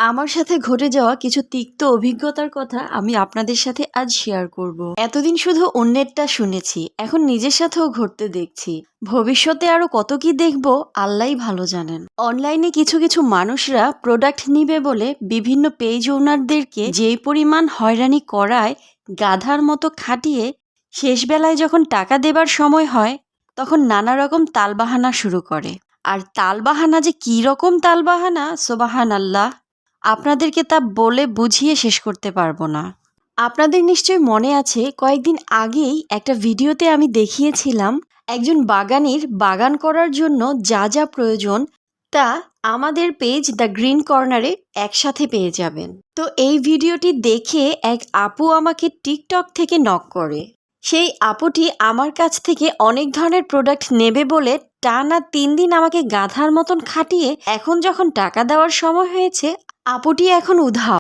আমার সাথে ঘটে যাওয়া কিছু তিক্ত অভিজ্ঞতার কথা আমি আপনাদের সাথে আজ শেয়ার করব। এতদিন শুধু অন্যেরটা শুনেছি, এখন নিজের সাথেও ঘটতে দেখছি। ভবিষ্যতে আরো কত কি দেখব আল্লাহই ভালো জানেন। অনলাইনে কিছু কিছু মানুষরা প্রোডাক্ট নিবে বলে বিভিন্ন পেজ ওনারদেরকে যেই পরিমাণ হয়রানি করায়, গাধার মতো খাটিয়ে শেষ বেলায় যখন টাকা দেবার সময় হয় তখন নানা রকম তালবাহানা শুরু করে। আর তালবাহানা যে কী রকম তালবাহানা, সুবহান আল্লাহ, আপনাদেরকে তা বলে বুঝিয়ে শেষ করতে পারবো না। আপনাদের নিশ্চয় মনে আছে, কয়েকদিন আগেই একটা ভিডিওতে আমি দেখিয়েছিলাম একজন বাগানির বাগান করার জন্য যা যা প্রয়োজন তা আমাদের পেজ দ্য গ্রিন কর্নারে একসাথে পেয়ে যাবেন। তো এই ভিডিওটি দেখে এক আপু আমাকে টিকটক থেকে নক করে। সেই আপুটি আমার কাছ থেকে অনেক ধরনের প্রোডাক্ট নেবে বলে টানা 3 দিন আমাকে গাধার মতন খাটিয়ে এখন যখন টাকা দেওয়ার সময় হয়েছে, আপুটি এখন উধাও।